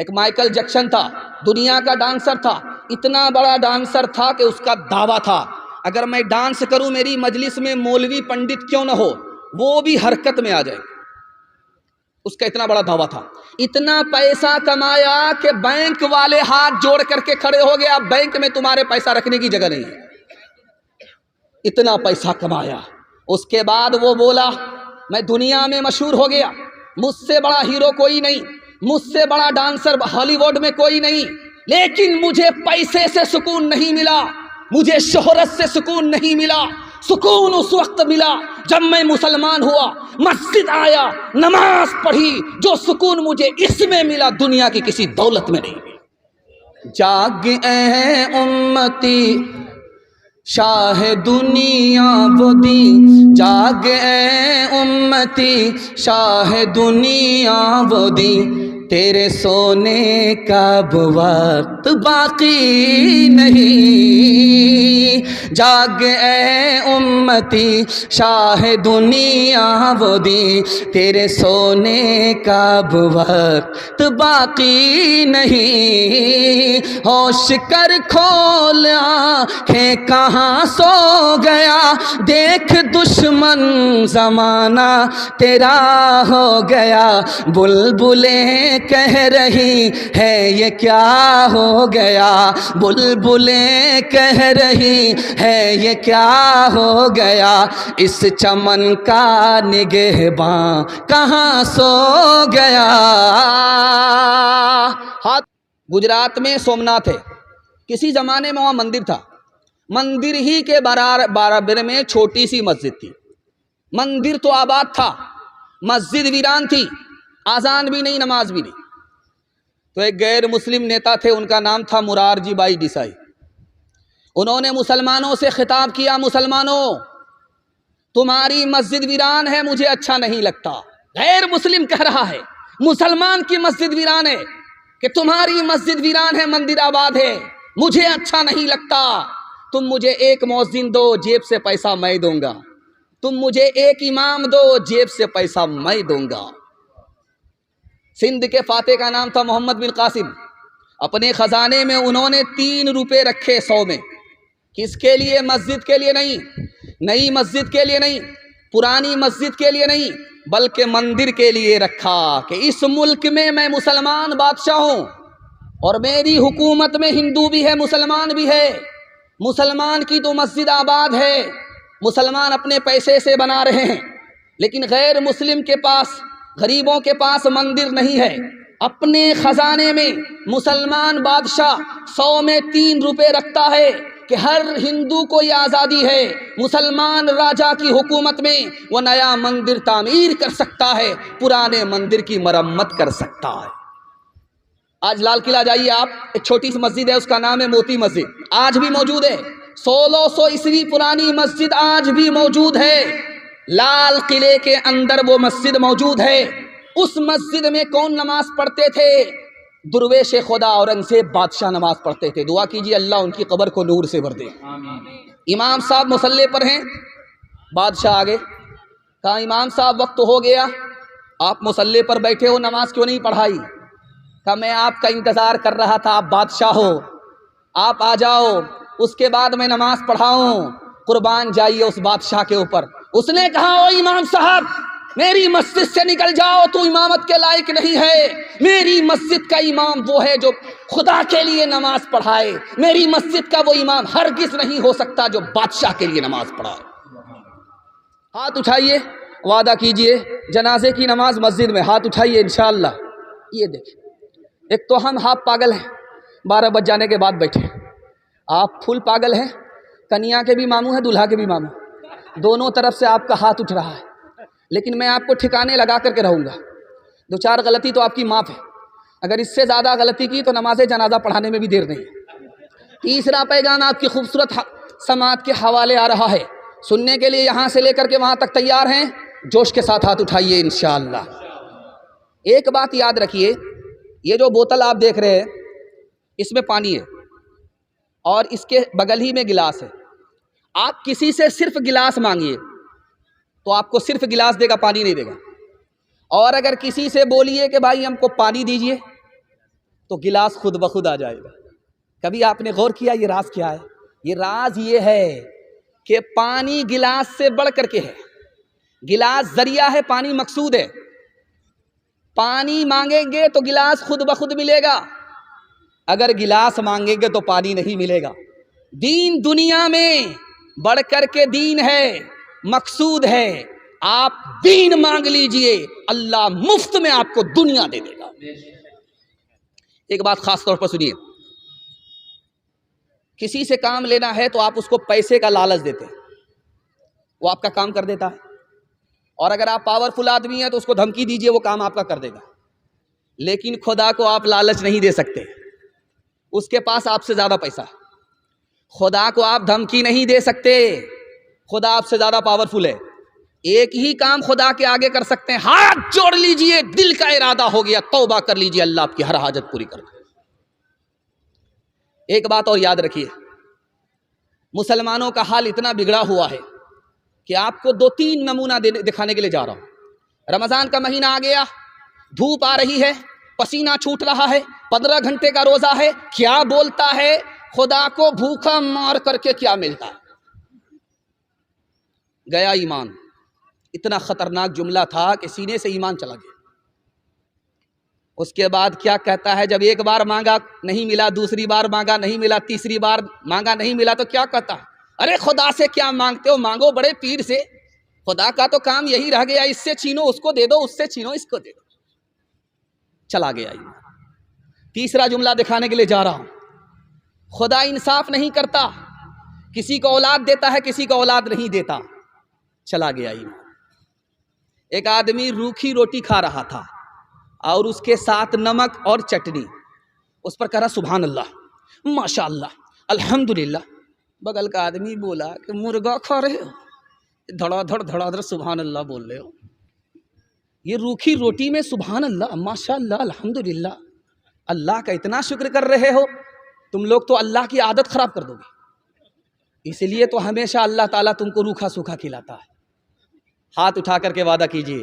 ایک Michael Jackson تھا، دنیا کا ڈانسر تھا، اتنا بڑا ڈانسر تھا کہ اس کا دعویٰ تھا اگر میں ڈانس کروں میری مجلس میں مولوی پنڈت کیوں نہ ہو وہ بھی حرکت میں آ جائے. اس کا اتنا بڑا دعویٰ تھا. اتنا پیسہ کمایا کہ بینک والے ہاتھ جوڑ کر کے کھڑے ہو گئے اب بینک میں تمہارے پیسہ رکھنے کی جگہ نہیں ہے. اتنا پیسہ کمایا. اس کے بعد وہ بولا میں دنیا میں مشہور ہو گیا، مجھ سے بڑا ہیرو کوئی نہیں، مجھ سے بڑا ڈانسر ہالی ووڈ میں کوئی نہیں، لیکن مجھے پیسے سے سکون نہیں ملا، مجھے شہرت سے سکون نہیں ملا. سکون اس وقت ملا جب میں مسلمان ہوا، مسجد آیا، نماز پڑھی. جو سکون مجھے اس میں ملا دنیا کی کسی دولت میں نہیں. جاگ اے امتی شاہ دنیا وہ دی، جاگ اے امتی شاہ دنیا وہ دی، تیرے سونے کا وقت باقی نہیں. جاگ اے امتی شاہ دنیا وہ دی، تیرے سونے کا وقت باقی نہیں. ہوش کر کھول آنکھیں کہاں سو گیا، دیکھ دشمن زمانہ تیرا ہو گیا. بلبلیں کہہ رہی ہے یہ کیا ہو گیا، بلبلیں کہہ رہی ہے یہ کیا ہو گیا. اس چمن کا نگہباں کہاں سو گیا. گجرات میں سومناتھ ہے، کسی زمانے میں وہاں مندر تھا. مندر ہی کے برابر میں چھوٹی سی مسجد تھی. مندر تو آباد تھا، مسجد ویران تھی، آذان بھی نہیں، نماز بھی نہیں. تو ایک غیر مسلم نیتا تھے، ان کا نام تھا مرارجی بھائی دیسائی. انہوں نے مسلمانوں سے خطاب کیا، مسلمانوں تمہاری مسجد ویران ہے، مجھے اچھا نہیں لگتا. غیر مسلم کہہ رہا ہے، مسلمان کی مسجد ویران ہے کہ تمہاری مسجد ویران ہے، مندر آباد ہے، مجھے اچھا نہیں لگتا. تم مجھے ایک مؤذن دو، جیب سے پیسہ میں دوں گا. تم مجھے ایک امام دو، جیب سے پیسہ میں دوں گا. سندھ کے فاتح کا نام تھا محمد بن قاسم. اپنے خزانے میں انہوں نے 3 روپے رکھے 100 میں. کس کے لیے؟ مسجد کے لیے نہیں، نئی مسجد کے لیے نہیں، پرانی مسجد کے لیے نہیں، بلکہ مندر کے لیے رکھا کہ اس ملک میں میں مسلمان بادشاہ ہوں اور میری حکومت میں ہندو بھی ہے، مسلمان بھی ہے. مسلمان کی تو مسجد آباد ہے، مسلمان اپنے پیسے سے بنا رہے ہیں، لیکن غیر مسلم کے پاس، غریبوں کے پاس مندر نہیں ہے. اپنے خزانے میں مسلمان بادشاہ 100 میں 3 روپے رکھتا ہے کہ ہر ہندو کو یہ آزادی ہے، مسلمان راجا کی حکومت میں وہ نیا مندر تعمیر کر سکتا ہے، پرانے مندر کی مرمت کر سکتا ہے. آج لال قلعہ جائیے آپ، ایک چھوٹی سی مسجد ہے، اس کا نام ہے موتی مسجد، آج بھی موجود ہے. 1600 عیسوی پرانی مسجد آج بھی موجود ہے. لال قلعے کے اندر وہ مسجد موجود ہے. اس مسجد میں کون نماز پڑھتے تھے؟ درویش خدا اورنگزیب بادشاہ نماز پڑھتے تھے. دعا کیجیے اللہ ان کی قبر کو نور سے بھر دے. امام صاحب مصلی پر ہیں، بادشاہ آگے کہا امام صاحب وقت ہو گیا، آپ مصلی پر بیٹھے ہو، نماز کیوں نہیں پڑھائی؟ کہا میں آپ کا انتظار کر رہا تھا، آپ بادشاہ ہو، آپ آ جاؤ، اس کے بعد میں نماز پڑھاؤں. قربان جائیے اس بادشاہ کے اوپر. اس نے کہا او امام صاحب میری مسجد سے نکل جاؤ، تو امامت کے لائق نہیں ہے. میری مسجد کا امام وہ ہے جو خدا کے لیے نماز پڑھائے، میری مسجد کا وہ امام ہرگز نہیں ہو سکتا جو بادشاہ کے لیے نماز پڑھائے. ہاتھ اٹھائیے، وعدہ کیجئے جنازے کی نماز مسجد میں، ہاتھ اٹھائیے انشاءاللہ. یہ دیکھیں، ایک تو ہم ہاف پاگل ہیں، 12 بج جانے کے بعد بیٹھے. آپ فل پاگل ہیں، کنیا کے بھی ماموں ہیں، دلہا کے بھی ماموں، دونوں طرف سے آپ کا ہاتھ اٹھ رہا ہے. لیکن میں آپ کو ٹھکانے لگا کر کے رہوں گا. 2-4 غلطی تو آپ کی معاف ہے، اگر اس سے زیادہ غلطی کی تو نماز جنازہ پڑھانے میں بھی دیر نہیں. تیسرا پیغام آپ کی خوبصورت سماعت کے حوالے آ رہا ہے، سننے کے لیے یہاں سے لے کر کے وہاں تک تیار ہیں؟ جوش کے ساتھ ہاتھ اٹھائیے انشاءاللہ. ایک بات یاد رکھیے، یہ جو بوتل آپ دیکھ رہے ہیں اس میں پانی ہے اور اس کے بغل ہی میں گلاس ہے. آپ کسی سے صرف گلاس مانگیے تو آپ کو صرف گلاس دے گا، پانی نہیں دے گا. اور اگر کسی سے بولیے کہ بھائی ہم کو پانی دیجئے تو گلاس خود بخود آ جائے گا۔ کبھی آپ نے غور کیا یہ راز کیا ہے؟ یہ راز یہ ہے کہ پانی گلاس سے بڑھ کر کے ہے۔ گلاس ذریعہ ہے، پانی مقصود ہے۔ پانی مانگیں گے تو گلاس خود بخود ملے گا، اگر گلاس مانگیں گے تو پانی نہیں ملے گا۔ دین دنیا میں بڑھ کر کے دین ہے، مقصود ہے۔ آپ دین مانگ لیجئے، اللہ مفت میں آپ کو دنیا دے دے گا۔ ایک بات خاص طور پر سنیے، کسی سے کام لینا ہے تو آپ اس کو پیسے کا لالچ دیتے ہیں، وہ آپ کا کام کر دیتا ہے۔ اور اگر آپ پاورفل آدمی ہیں تو اس کو دھمکی دیجئے، وہ کام آپ کا کر دے گا۔ لیکن خدا کو آپ لالچ نہیں دے سکتے، اس کے پاس آپ سے زیادہ پیسہ ہے۔ خدا کو آپ دھمکی نہیں دے سکتے، خدا آپ سے زیادہ پاورفل ہے۔ ایک ہی کام خدا کے آگے کر سکتے ہیں، ہاتھ جوڑ لیجئے، دل کا ارادہ ہو گیا، توبہ کر لیجئے، اللہ آپ کی ہر حاجت پوری کر دے۔ ایک بات اور یاد رکھیے، مسلمانوں کا حال اتنا بگڑا ہوا ہے کہ آپ کو 2-3 نمونہ دکھانے کے لیے جا رہا ہوں۔ رمضان کا مہینہ آ گیا، دھوپ آ رہی ہے، پسینہ چھوٹ رہا ہے، 15 گھنٹے کا روزہ ہے، کیا بولتا ہے خدا کو بھوکا مار کر کے کیا ملتا ہے؟ گیا ایمان۔ اتنا خطرناک جملہ تھا کہ سینے سے ایمان چلا گیا۔ اس کے بعد کیا کہتا ہے؟ جب ایک بار مانگا نہیں ملا، دوسری بار مانگا نہیں ملا، تیسری بار مانگا نہیں ملا تو کیا کہتا ہے؟ ارے خدا سے کیا مانگتے ہو، مانگو بڑے پیر سے، خدا کا تو کام یہی رہ گیا، اس سے چھینو اس کو دے دو، اس سے چھینو اس کو دے دو۔ چلا گیا ایمان۔ تیسرا جملہ دکھانے کے لیے جا رہا ہوں، خدا انصاف نہیں کرتا، کسی کو اولاد دیتا ہے، کسی کو اولاد نہیں دیتا۔ چلا گیا ایمان۔ ایک آدمی روکھی روٹی کھا رہا تھا اور اس کے ساتھ نمک اور چٹنی، اس پر کہا سبحان اللہ، ماشاء اللہ، الحمدللہ۔ بغل کا آدمی بولا کہ مرغا کھا رہے ہو، دھڑا دھڑ سبحان اللہ بول رہے ہو، یہ روکھی روٹی میں سبحان اللہ، ماشاء اللہ، الحمدللہ، اللہ کا اتنا شکر کر رہے ہو، تم لوگ تو اللہ کی عادت خراب کر دو گے، اس لیے تو ہمیشہ اللہ تعالیٰ تم کو روکھا سوکھا کھلاتا ہے۔ ہاتھ اٹھا کر کے وعدہ کیجئے،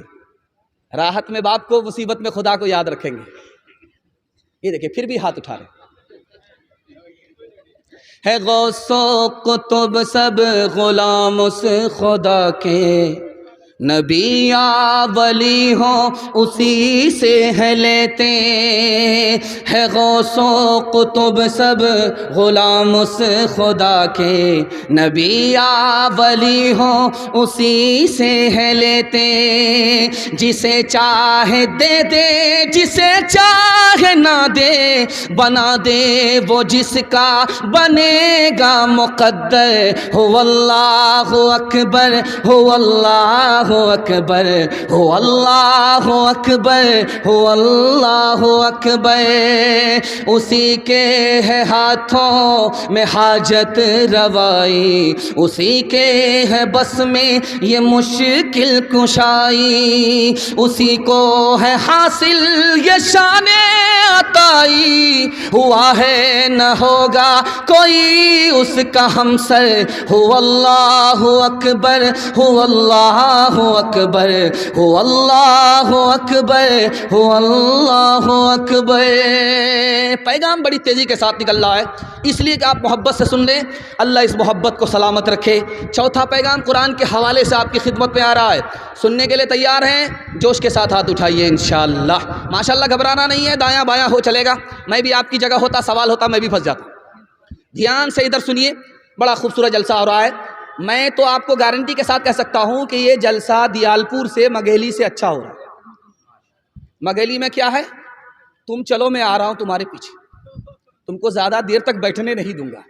راحت میں باپ کو، مصیبت میں خدا کو یاد رکھیں گے۔ یہ دیکھیں پھر بھی ہاتھ اٹھا رہے ہے۔ غوث و قطب سب غلام اس خدا کے، نبی یا ولی ہو اسی سے ہے لیتے ہے۔ غوث و قطب سب غلام اس خدا کے، نبی یا ولی ہو اسی سے ہے لیتے۔ جسے چاہے دے دے، جسے چاہے نہ دے، بنا دے وہ جس کا بنے گا مقدر۔ ہو اللہ اکبر، ہو اللہ اکبر، ہو اللہ اکبر، ہو اللہ اکبر۔ اسی کے ہے ہاتھوں میں حاجت روائی، اسی کے ہے بس میں یہ مشکل کشائی، اسی کو ہے حاصل یہ شان عطائی، ہوا ہے نہ ہوگا کوئی اس کا ہمسر۔ ہو اللہ اکبر، ہو اللہ اکبر، ہو اللہ اکبر، ہو اللہ اکبر۔ پیغام بڑی تیزی کے ساتھ نکل رہا ہے، اس لیے کہ آپ محبت سے سن لیں، اللہ اس محبت کو سلامت رکھے۔ چوتھا پیغام قرآن کے حوالے سے آپ کی خدمت میں آ رہا ہے، سننے کے لیے تیار ہیں؟ جوش کے ساتھ ہاتھ اٹھائیے انشاءاللہ۔ ماشاءاللہ گھبرانا نہیں ہے، دایاں بایاں ہو چلے گا، میں بھی آپ کی جگہ ہوتا، سوال ہوتا، میں بھی پھنس جاتا۔ دھیان سے ادھر سنیے، بڑا خوبصورت جلسہ ہو رہا ہے۔ میں تو آپ کو گارنٹی کے ساتھ کہہ سکتا ہوں کہ یہ جلسہ دیالپور سے، مگھیلی سے اچھا ہو رہا ہے۔ مگھیلی میں کیا ہے، تم چلو میں آ رہا ہوں تمہارے پیچھے، تم کو زیادہ دیر تک بیٹھنے نہیں دوں گا،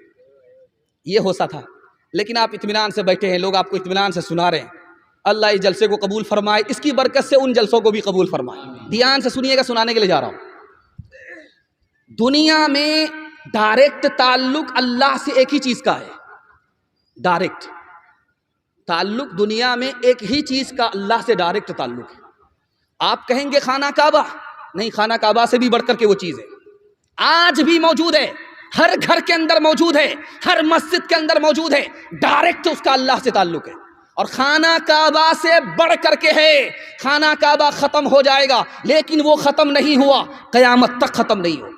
یہ ہوسا تھا، لیکن آپ اطمینان سے بیٹھے ہیں، لوگ آپ کو اطمینان سے سنا رہے ہیں۔ اللہ اس جلسے کو قبول فرمائے، اس کی برکت سے ان جلسوں کو بھی قبول فرمائے۔ دھیان سے سنیے گا، سنانے کے لیے جا رہا ہوں۔ دنیا میں ڈائریکٹ تعلق اللہ سے ایک ہی چیز کا ہے، ڈائریکٹ تعلق دنیا میں ایک ہی چیز کا اللہ سے ڈائریکٹ تعلق ہے۔ آپ کہیں گے خانہ کعبہ، نہیں، خانہ کعبہ سے بھی بڑھ کر کے وہ چیز ہے، آج بھی موجود ہے، ہر گھر کے اندر موجود ہے، ہر مسجد کے اندر موجود ہے، ڈائریکٹ اس کا اللہ سے تعلق ہے۔ اور خانہ کعبہ سے بڑھ کر کے ہے، خانہ کعبہ ختم ہو جائے گا لیکن وہ ختم نہیں ہوا، قیامت تک ختم نہیں ہوگا۔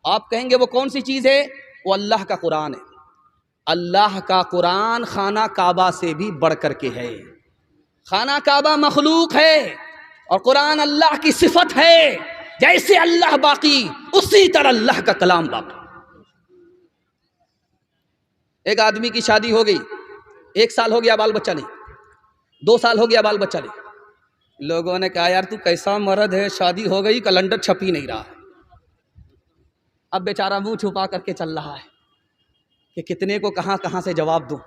آپ کہیں گے وہ کون سی چیز ہے؟ وہ اللہ کا قرآن ہے۔ اللہ کا قرآن خانہ کعبہ سے بھی بڑھ کر کے ہے۔ خانہ کعبہ مخلوق ہے اور قرآن اللہ کی صفت ہے۔ جیسے اللہ باقی اسی طرح اللہ کا کلام باقی۔ ایک آدمی کی شادی ہو گئی، 1 سال ہو گیا بال بچہ نہیں، 2 سال ہو گیا بال بچہ نہیں۔ لوگوں نے کہا یار تو کیسا مرد ہے، شادی ہو گئی کیلنڈر چھپ ہی نہیں رہا ہے۔ اب بیچارہ منہ چھپا کر کے چل رہا ہے کہ کتنے کو کہاں کہاں سے جواب دوں۔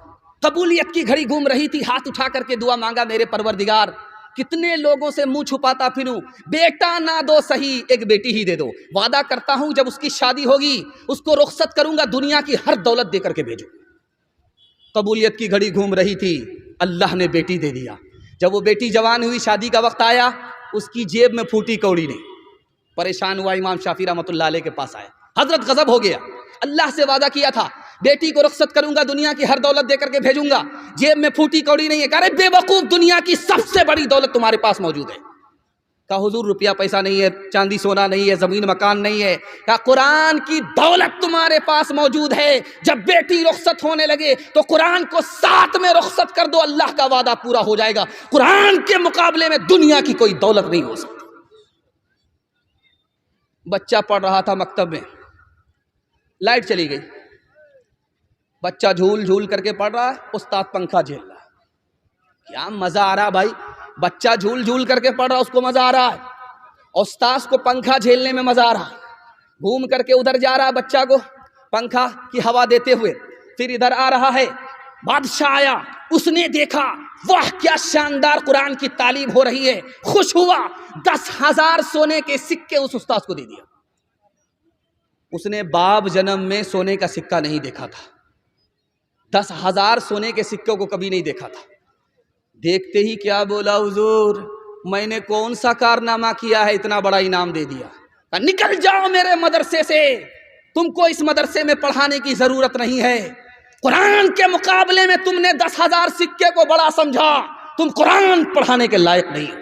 قبولیت کی گھڑی گھوم رہی تھی، ہاتھ اٹھا کر کے دعا مانگا، میرے پروردگار کتنے لوگوں سے منہ چھپاتا پھروں، بیٹا نہ دو صحیح ایک بیٹی ہی دے دو، وعدہ کرتا ہوں جب اس کی شادی ہوگی اس کو رخصت کروں گا، دنیا کی ہر دولت دے کر کے بھیجوں۔ قبولیت کی گھڑی گھوم رہی تھی، اللہ نے بیٹی دے دیا۔ جب وہ بیٹی جوان ہوئی، شادی کا وقت آیا، اس کی جیب میں پھوٹی کوڑی نہیں۔ پریشان ہوا، امام شافعی رحمۃ اللہ علیہ کے پاس آیا، حضرت غضب ہو گیا، اللہ سے وعدہ کیا تھا بیٹی کو رخصت کروں گا، دنیا کی ہر دولت دے کر کے بھیجوں گا، جیب میں پھوٹی کوڑی نہیں ہے۔ کہا رے بے وقوف، دنیا کی سب سے بڑی دولت تمہارے پاس موجود ہے۔ کہا حضور روپیہ پیسہ نہیں ہے، چاندی سونا نہیں ہے، زمین مکان نہیں ہے۔ کہا قرآن کی دولت تمہارے پاس موجود ہے، جب بیٹی رخصت ہونے لگے تو قرآن کو ساتھ میں رخصت کر دو، اللہ کا وعدہ پورا ہو جائے گا۔ قرآن کے مقابلے میں دنیا کی کوئی دولت نہیں ہو سکتی۔ بچہ پڑھ رہا تھا مکتب میں، لائٹ چلی گئی، بچہ جھول جھول کر کے پڑھ رہا ہے، استاد پنکھا جھیل رہا ہے۔ کیا مزہ آ رہا بھائی، بچہ جھول جھول کر کے پڑھ رہا ہے، اس کو مزہ آ رہا ہے، استاد کو پنکھا جھیلنے میں مزہ آ رہا ہے۔ گھوم کر کے ادھر جا رہا ہے بچہ کو پنکھا کی ہوا دیتے ہوئے، پھر ادھر آ رہا ہے، بادشاہ آیا، اس نے دیکھا واہ کیا شاندار قرآن کی تعلیم ہو رہی ہے، خوش ہوا، 10,000 سونے کے سکے اس استاد کو دے دیا۔ اس نے باب جنم میں سونے کا سکہ نہیں دیکھا تھا، 10,000 سونے کے سکوں کو کبھی نہیں دیکھا تھا۔ دیکھتے ہی کیا بولا، حضور میں نے کون سا کارنامہ کیا ہے اتنا بڑا انعام دے دیا؟ کہا نکل جاؤ میرے مدرسے سے، تم کو اس مدرسے میں پڑھانے کی ضرورت نہیں ہے۔ قرآن کے مقابلے میں تم نے 10,000 سکے کو بڑا سمجھا، تم قرآن پڑھانے کے لائق نہیں ہو۔